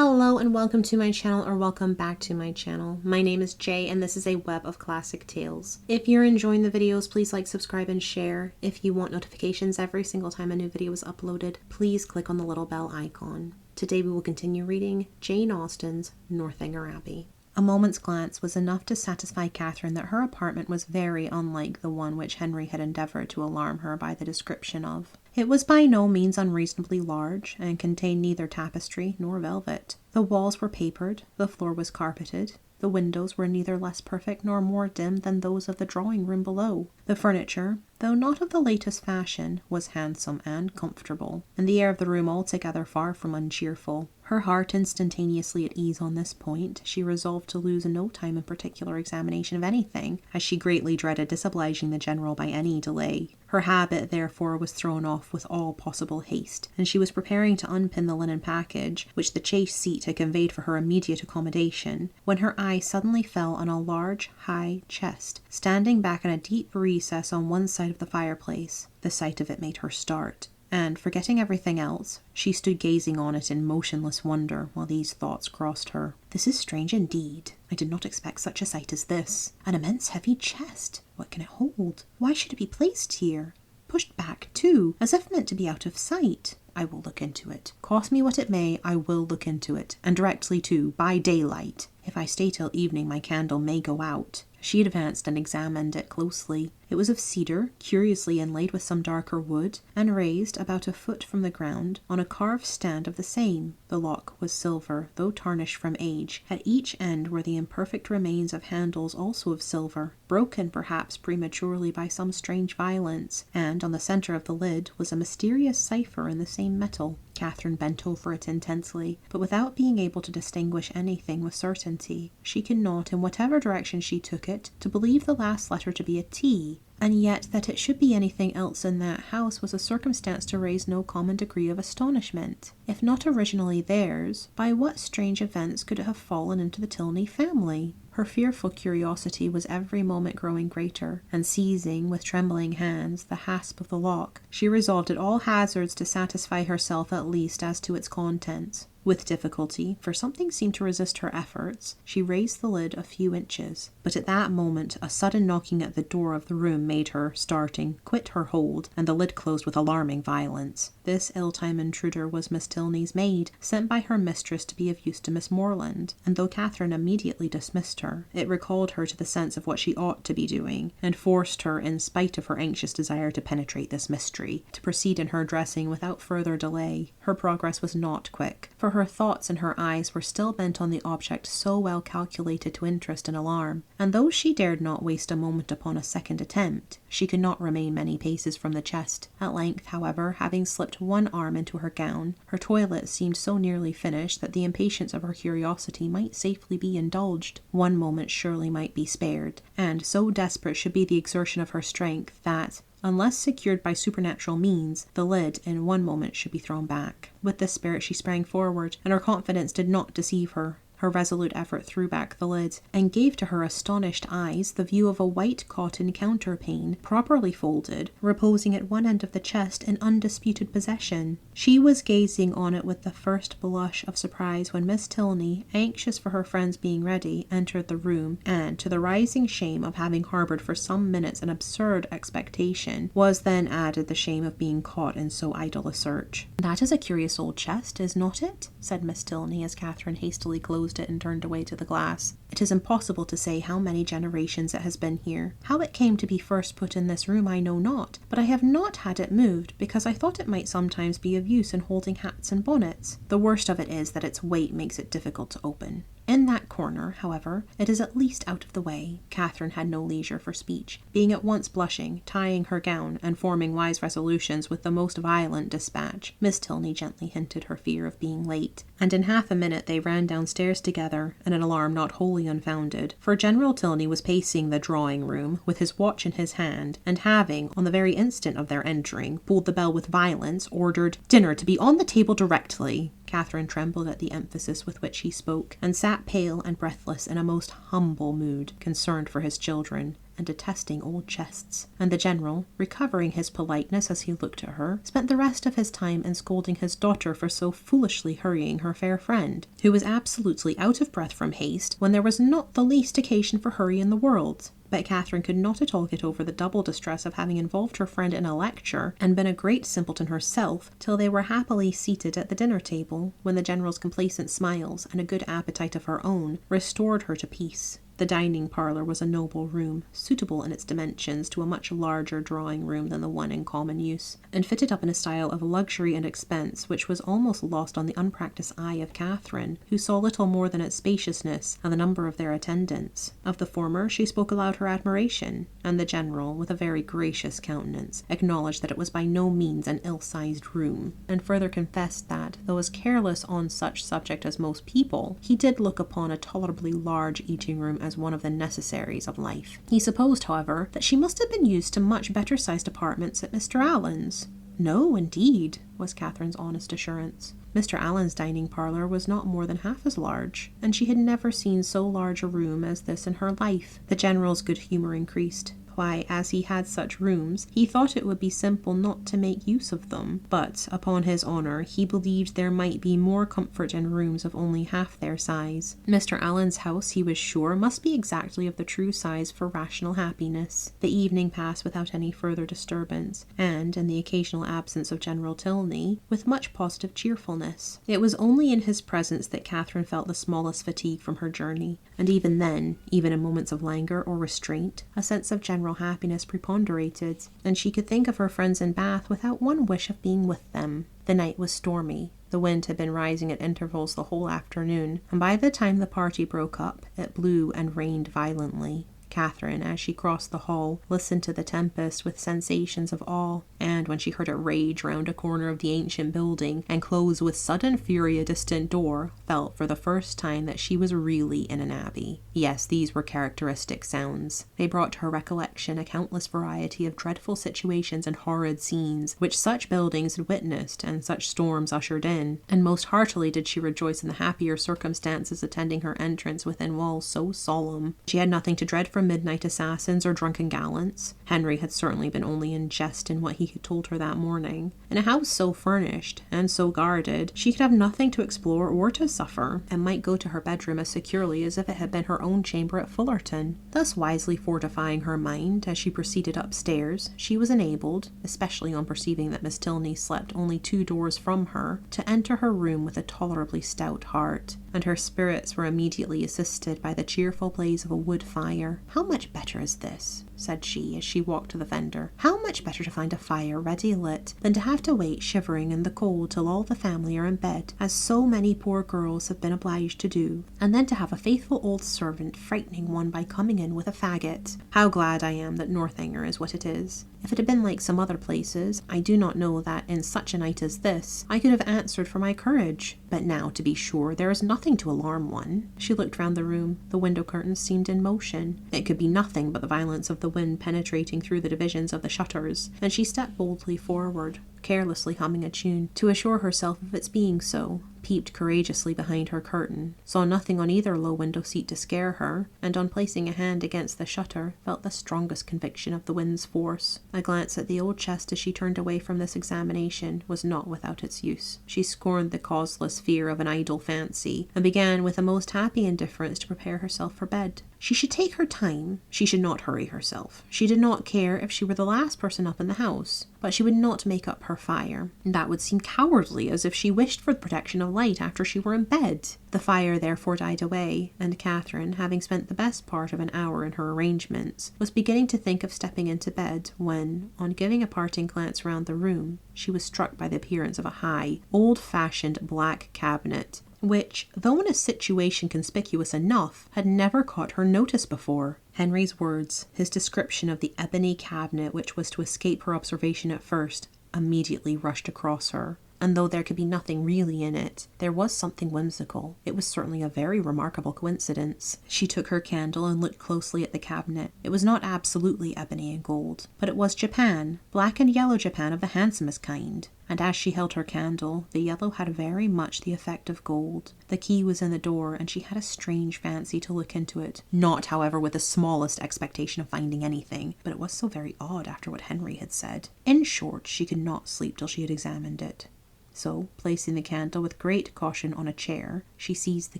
Hello and welcome to my channel, or welcome back to my channel. My name is Jay and this is a web of classic tales. If you're enjoying the videos, please like, subscribe, and share. If you want notifications every single time a new video is uploaded, please click on the little bell icon. Today we will continue reading Jane Austen's Northanger Abbey. A moment's glance was enough to satisfy Catherine that her apartment was very unlike the one which Henry had endeavoured to alarm her by the description of. It was by no means unreasonably large, and contained neither tapestry nor velvet. The walls were papered, the floor was carpeted, the windows were neither less perfect nor more dim than those of the drawing-room below. The furniture, though not of the latest fashion, was handsome and comfortable, and the air of the room altogether far from uncheerful. Her heart instantaneously at ease on this point, she resolved to lose no time in particular examination of anything, as she greatly dreaded disobliging the general by any delay. Her habit, therefore, was thrown off with all possible haste, and she was preparing to unpin the linen package, which the chaise seat had conveyed for her immediate accommodation, when her eye suddenly fell on a large, high chest, standing back in a deep recess on one side of the fireplace. The sight of it made her start, and, forgetting everything else, she stood gazing on it in motionless wonder while these thoughts crossed her. This is strange indeed. I did not expect such a sight as this. An immense heavy chest. What can it hold? Why should it be placed here? Pushed back, too, as if meant to be out of sight. I will look into it. Cost me what it may, I will look into it, and directly too, by daylight. If I stay till evening, my candle may go out. She advanced and examined it closely. It was of cedar, curiously inlaid with some darker wood, and raised about a foot from the ground on a carved stand of the same. The lock was silver, though tarnished from age. At each end were the imperfect remains of handles also of silver, broken perhaps prematurely by some strange violence, and on the centre of the lid was a mysterious cipher in the same metal. Catherine bent over it intensely, but without being able to distinguish anything with certainty. She could not, in whatever direction she took it, to believe the last letter to be a T, and yet that it should be anything else in that house was a circumstance to raise no common degree of astonishment. If not originally theirs, by what strange events could it have fallen into the Tilney family? Her fearful curiosity was every moment growing greater, and seizing with trembling hands the hasp of the lock, she resolved at all hazards to satisfy herself at least as to its contents. With difficulty, for something seemed to resist her efforts, she raised the lid a few inches, but at that moment a sudden knocking at the door of the room made her, starting, quit her hold, and the lid closed with alarming violence. This ill-timed intruder was Miss Tilney's maid, sent by her mistress to be of use to Miss Morland, and though Catherine immediately dismissed her, it recalled her to the sense of what she ought to be doing, and forced her, in spite of her anxious desire to penetrate this mystery, to proceed in her dressing without further delay. Her progress was not quick, for her thoughts and her eyes were still bent on the object so well calculated to interest and alarm, and though she dared not waste a moment upon a second attempt, she could not remain many paces from the chest. At length, however, having slipped one arm into her gown, her toilette seemed so nearly finished that the impatience of her curiosity might safely be indulged. One moment surely might be spared, and so desperate should be the exertion of her strength that, unless secured by supernatural means, the lid in one moment should be thrown back. With this spirit she sprang forward, and her confidence did not deceive her. Her resolute effort threw back the lid, and gave to her astonished eyes the view of a white cotton counterpane, properly folded, reposing at one end of the chest in undisputed possession. She was gazing on it with the first blush of surprise when Miss Tilney, anxious for her friend's being ready, entered the room, and, to the rising shame of having harboured for some minutes an absurd expectation, was then added the shame of being caught in so idle a search. "That is a curious old chest, is not it?" said Miss Tilney, as Catherine hastily closed it and turned away to the glass. "It is impossible to say how many generations it has been here. How it came to be first put in this room I know not, but I have not had it moved, because I thought it might sometimes be of use in holding hats and bonnets. The worst of it is that its weight makes it difficult to open. In that corner, however, it is at least out of the way." Catherine had no leisure for speech, being at once blushing, tying her gown, and forming wise resolutions with the most violent dispatch. Miss Tilney gently hinted her fear of being late, and in half a minute they ran downstairs together, in an alarm not wholly unfounded, for General Tilney was pacing the drawing-room, with his watch in his hand, and having, on the very instant of their entering, pulled the bell with violence, ordered "Dinner to be on the table directly." Catherine trembled at the emphasis with which he spoke, and sat pale and breathless in a most humble mood, concerned for his children, and detesting old chests. And the General, recovering his politeness as he looked at her, spent the rest of his time in scolding his daughter for so foolishly hurrying her fair friend, who was absolutely out of breath from haste when there was not the least occasion for hurry in the world. But Catherine could not at all get over the double distress of having involved her friend in a lecture and been a great simpleton herself till they were happily seated at the dinner table, when the General's complacent smiles and a good appetite of her own restored her to peace. The dining parlour was a noble room, suitable in its dimensions to a much larger drawing room than the one in common use, and fitted up in a style of luxury and expense which was almost lost on the unpractised eye of Catherine, who saw little more than its spaciousness and the number of their attendants. Of the former she spoke aloud her admiration, and the General, with a very gracious countenance, acknowledged that it was by no means an ill-sized room, and further confessed that, though as careless on such subject as most people, he did look upon a tolerably large eating-room as one of the necessaries of life. He supposed, however, that she must have been used to much better-sized apartments at Mr. Allen's. No, indeed, was Catherine's honest assurance. Mr. Allen's dining parlour was not more than half as large, and she had never seen so large a room as this in her life. The General's good humour increased. Why, as he had such rooms, he thought it would be simple not to make use of them, but, upon his honour, he believed there might be more comfort in rooms of only half their size. Mr. Allen's house, he was sure, must be exactly of the true size for rational happiness. The evening passed without any further disturbance, and, in the occasional absence of General Tilney, with much positive cheerfulness. It was only in his presence that Catherine felt the smallest fatigue from her journey, and even then, even in moments of languor or restraint, a sense of general happiness preponderated, and she could think of her friends in Bath without one wish of being with them. The night was stormy. The wind had been rising at intervals the whole afternoon, and by the time the party broke up, it blew and rained violently. Catherine, as she crossed the hall, listened to the tempest with sensations of awe, and when she heard it rage round a corner of the ancient building and close with sudden fury a distant door, felt for the first time that she was really in an abbey. Yes, these were characteristic sounds. They brought to her recollection a countless variety of dreadful situations and horrid scenes which such buildings had witnessed and such storms ushered in, and most heartily did she rejoice in the happier circumstances attending her entrance within walls so solemn. She had nothing to dread from midnight assassins or drunken gallants. Henry had certainly been only in jest in what he had told her that morning. In a house so furnished and so guarded, she could have nothing to explore or to suffer, and might go to her bedroom as securely as if it had been her own chamber at Fullerton. Thus wisely fortifying her mind as she proceeded upstairs, she was enabled, especially on perceiving that Miss Tilney slept only 2 doors from her, to enter her room with a tolerably stout heart, and her spirits were immediately assisted by the cheerful blaze of a wood fire. "How much better is this," said she, as she walked to the fender. "How much better to find a fire ready lit than to have to wait shivering in the cold till all the family are in bed, as so many poor girls have been obliged to do, and then to have a faithful old servant frightening one by coming in with a faggot. How glad I am that Northanger is what it is. If it had been like some other places, I do not know that in such a night as this I could have answered for my courage. But now, to be sure, there is nothing to alarm one." She looked round the room. The window curtains seemed in motion. It could be nothing but the violence of the wind penetrating through the divisions of the shutters, and she stepped boldly forward, carelessly humming a tune, to assure herself of its being so, peeped courageously behind her curtain, saw nothing on either low window seat to scare her, and on placing a hand against the shutter, felt the strongest conviction of the wind's force. A glance at the old chest as she turned away from this examination was not without its use. She scorned the causeless fear of an idle fancy, and began with a most happy indifference to prepare herself for bed. She should take her time. She should not hurry herself. She did not care if she were the last person up in the house, but she would not make up her fire. That would seem cowardly, as if she wished for the protection of light after she were in bed. The fire therefore died away, and Catherine, having spent the best part of an hour in her arrangements, was beginning to think of stepping into bed when, on giving a parting glance round the room, she was struck by the appearance of a high, old-fashioned black cabinet, which, though in a situation conspicuous enough, had never caught her notice before. Henry's words, his description of the ebony cabinet which was to escape her observation at first, immediately rushed across her. And though there could be nothing really in it, there was something whimsical. It was certainly a very remarkable coincidence. She took her candle and looked closely at the cabinet. It was not absolutely ebony and gold, but it was Japan, black and yellow Japan of the handsomest kind, and as she held her candle, the yellow had very much the effect of gold. The key was in the door, and she had a strange fancy to look into it. Not, however, with the smallest expectation of finding anything, but it was so very odd after what Henry had said. In short, she could not sleep till she had examined it. So, placing the candle with great caution on a chair, she seized the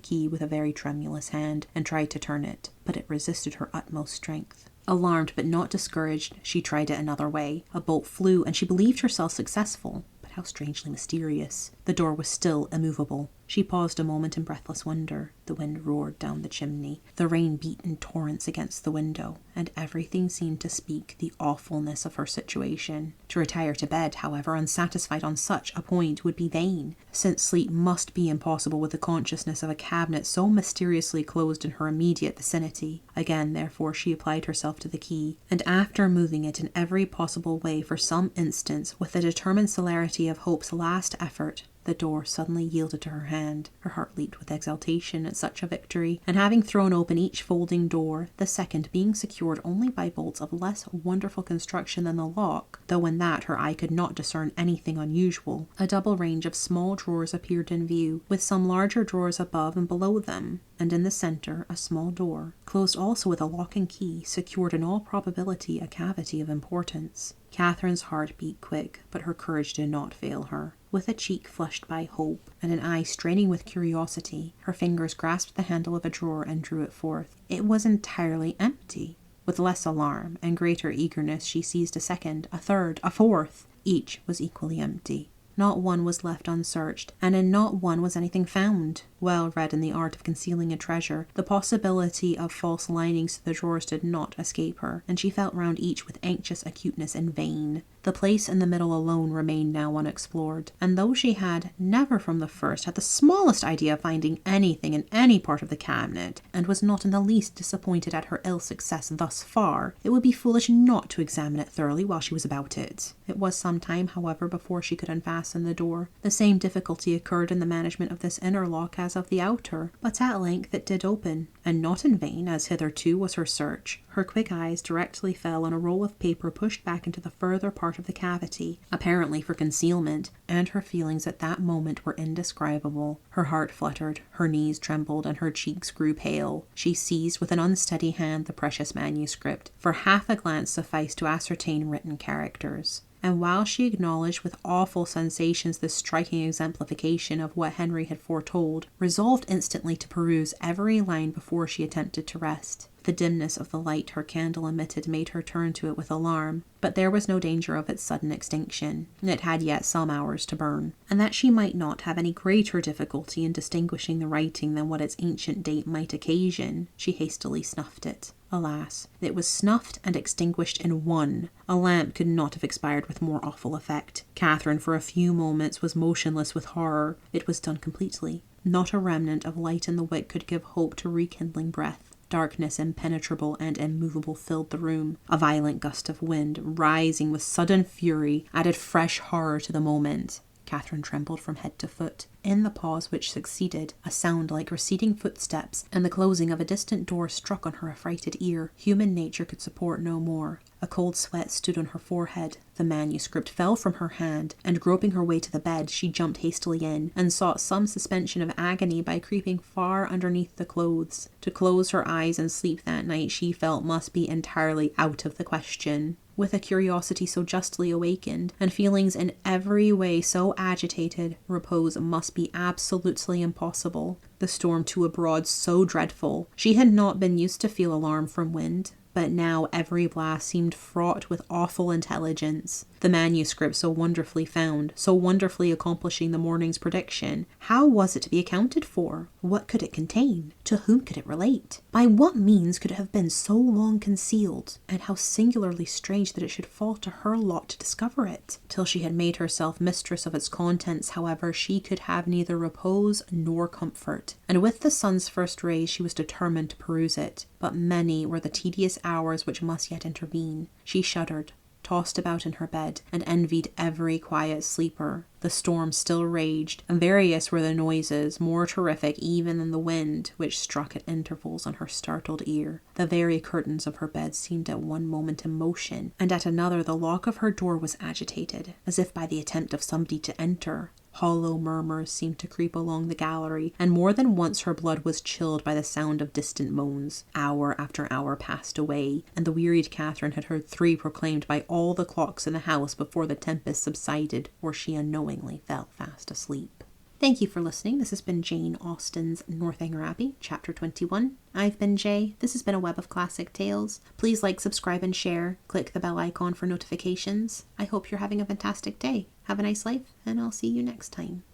key with a very tremulous hand and tried to turn it, but it resisted her utmost strength. Alarmed but not discouraged, she tried it another way. A bolt flew, and she believed herself successful. But how strangely mysterious. The door was still immovable. She paused a moment in breathless wonder. The wind roared down the chimney. The rain beat in torrents against the window, and everything seemed to speak the awfulness of her situation. To retire to bed, however, unsatisfied on such a point, would be vain, since sleep must be impossible with the consciousness of a cabinet so mysteriously closed in her immediate vicinity. Again, therefore, she applied herself to the key, and after moving it in every possible way for some instants, with the determined celerity of hope's last effort, the door suddenly yielded to her hand. Her heart leaped with exultation at such a victory, and having thrown open each folding door, the second being secured only by bolts of less wonderful construction than the lock, though in that her eye could not discern anything unusual, a double range of small drawers appeared in view, with some larger drawers above and below them, and in the centre a small door, closed also with a lock and key, secured in all probability a cavity of importance. Catherine's heart beat quick, but her courage did not fail her. With a cheek flushed by hope, and an eye straining with curiosity, her fingers grasped the handle of a drawer and drew it forth. It was entirely empty. With less alarm and greater eagerness she seized a second, a third, a fourth. Each was equally empty. Not one was left unsearched, and in not one was anything found. Well read in the art of concealing a treasure, the possibility of false linings to the drawers did not escape her, and she felt round each with anxious acuteness in vain. The place in the middle alone remained now unexplored, and though she had never from the first had the smallest idea of finding anything in any part of the cabinet, and was not in the least disappointed at her ill success thus far, it would be foolish not to examine it thoroughly while she was about it. It was some time, however, before she could unfasten the door. The same difficulty occurred in the management of this inner lock as of the outer, but at length it did open, and not in vain, as hitherto was her search. Her quick eyes directly fell on a roll of paper pushed back into the further part of the cavity, apparently for concealment, and her feelings at that moment were indescribable. Her heart fluttered, her knees trembled, and her cheeks grew pale. She seized with an unsteady hand the precious manuscript. For half a glance sufficed to ascertain written characters. And while she acknowledged with awful sensations this striking exemplification of what Henry had foretold, resolved instantly to peruse every line before she attempted to rest. The dimness of the light her candle emitted made her turn to it with alarm, but there was no danger of its sudden extinction. It had yet some hours to burn, and that she might not have any greater difficulty in distinguishing the writing than what its ancient date might occasion, she hastily snuffed it. Alas, it was snuffed and extinguished in one. A lamp could not have expired with more awful effect. Catherine for a few moments was motionless with horror. It was done completely. Not a remnant of light in the wick could give hope to rekindling breath. Darkness impenetrable and immovable filled the room. A violent gust of wind, rising with sudden fury, added fresh horror to the moment. Catherine trembled from head to foot. In the pause which succeeded, a sound like receding footsteps and the closing of a distant door struck on her affrighted ear. Human nature could support no more. A cold sweat stood on her forehead. The manuscript fell from her hand, and groping her way to the bed, she jumped hastily in, and sought some suspension of agony by creeping far underneath the clothes. To close her eyes and sleep that night she felt must be entirely out of the question. With a curiosity so justly awakened, and feelings in every way so agitated, repose must be absolutely impossible. The storm too abroad so dreadful. She had not been used to feel alarm from wind, but now every blast seemed fraught with awful intelligence. The manuscript so wonderfully found, so wonderfully accomplishing the morning's prediction, how was it to be accounted for? What could it contain? To whom could it relate? By what means could it have been so long concealed? And how singularly strange that it should fall to her lot to discover it. Till she had made herself mistress of its contents, however, she could have neither repose nor comfort, and with the sun's first rays she was determined to peruse it. But many were the tedious hours which must yet intervene. She shuddered. tossed about in her bed, and envied every quiet sleeper. The storm still raged, and various were the noises, more terrific even than the wind, which struck at intervals on her startled ear. The very curtains of her bed seemed at one moment in motion, and at another the lock of her door was agitated, as if by the attempt of somebody to enter. Hollow murmurs seemed to creep along the gallery, and more than once her blood was chilled by the sound of distant moans. Hour after hour passed away, and the wearied Catherine had heard 3 proclaimed by all the clocks in the house before the tempest subsided, or she unknowingly fell fast asleep. Thank you for listening. This has been Jane Austen's Northanger Abbey, Chapter 21. I've been Jay. This has been a Web of Classic Tales. Please like, subscribe, and share. Click the bell icon for notifications. I hope you're having a fantastic day. Have a nice life, and I'll see you next time.